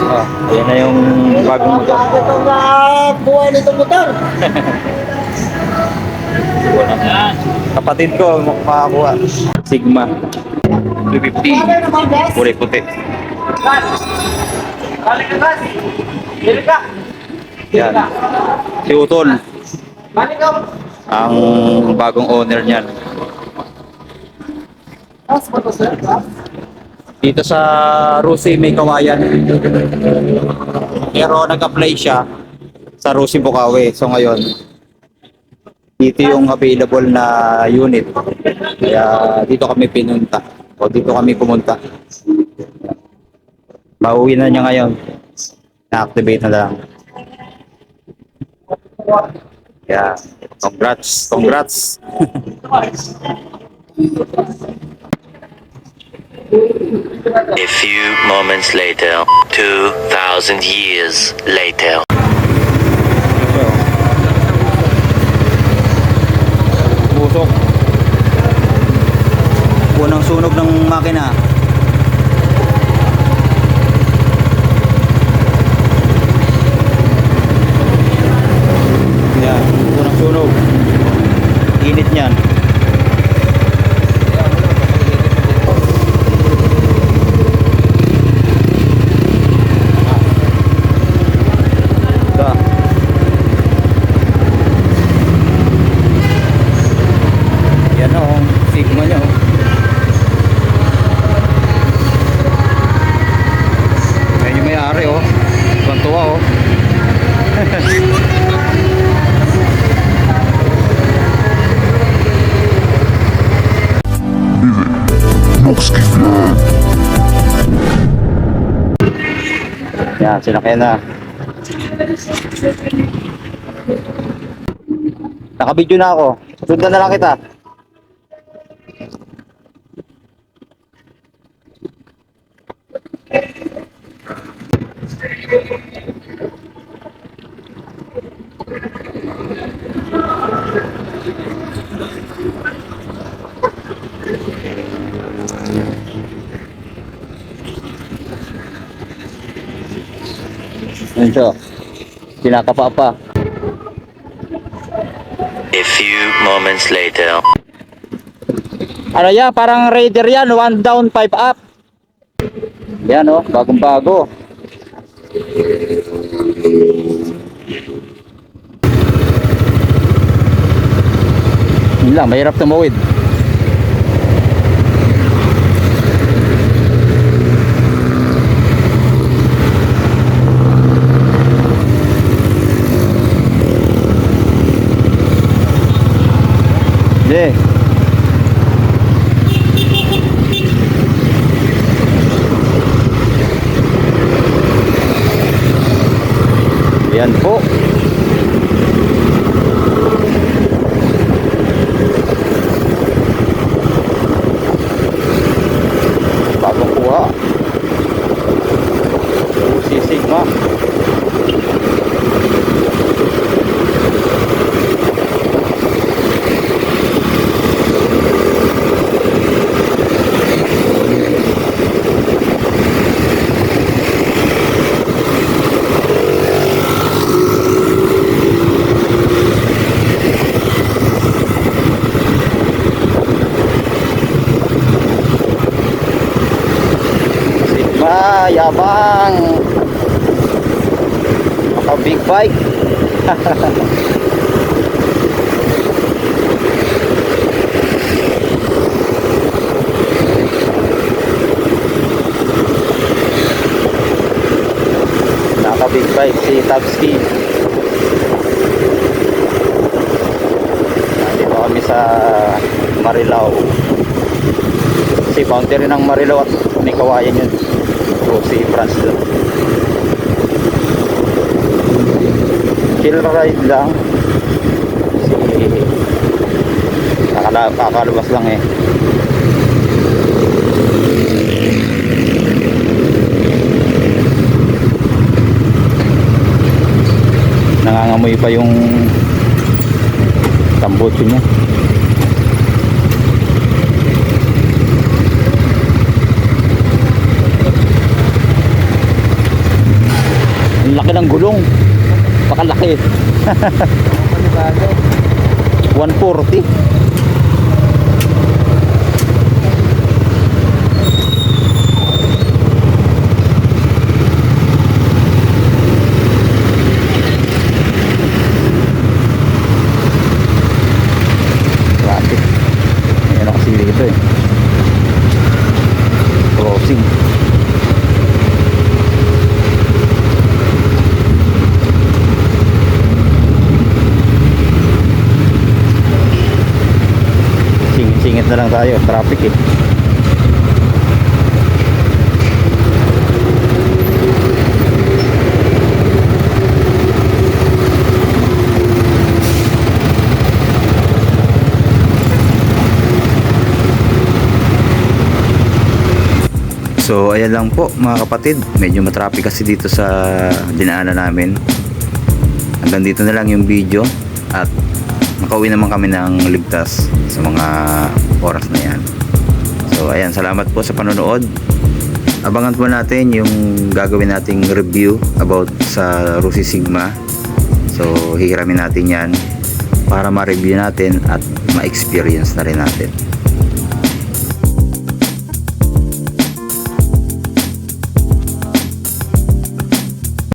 Ah, ayan na yung bagong motor. Itong buhay nitong motor. Kapatid ko makakuha. Sigma 250. Kulay puti. Balik ka, Bas. Balik ka. Yan. Si Utol. Balik ka. Ang bagong owner niyan. Bas, ba to, sir? Bas? Dito sa Rusi may kawayan. Pero nag-apply siya sa Rusi Bukawi. So ngayon, dito yung available na unit. Kaya dito kami pinunta. O dito kami pumunta. Mauwi na niya ngayon. Na-activate na lang. Yeah. Congrats. Congrats. A few moments later, 2,000 years later. Busok. Unang sunog ng makina. Yan, unang sunog. Init niyan. Ito. Yan o, Sigma niya o. Ayan yung may-ari o. Tuwan-tuwa o. Yan, sinakyan na. Nakabidyo na ako. Sundan na lang kita. Yan siya. Kinakapa pa. A few moments later. Ano yan? Parang Raider yan. 1 down, 5 up. Yan o. Bagong bago. Yun lang. Mahirap tumawid. Yeah. Yan po. Bagong kuha. Si Sigma. Yabang maka big bike. Naka big bike si Tabski. Nandito kami sa Marilao. Si boundary ng Marilao at may kawayan yun. Si France doon. Chill ride lang. Si kakalabas lang eh. Nangangamoy pa yung tambutso niya. Ang laki ng gulong. Pakalaki. 140. Traffic. Ayan na kasi dito eh. Crossing. Singit na lang tayo, traffic eh. So ayan lang po mga kapatid, medyo matraffic kasi dito sa dinaanan namin. Hanggang dito na lang yung video at makauwi naman kami ng ligtas sa mga oras na yan. So ayan, salamat po sa panonood. Abangan po natin yung gagawin nating review about sa Rusi Sigma. So hihiramin natin yan para ma-review natin at ma-experience na rin natin.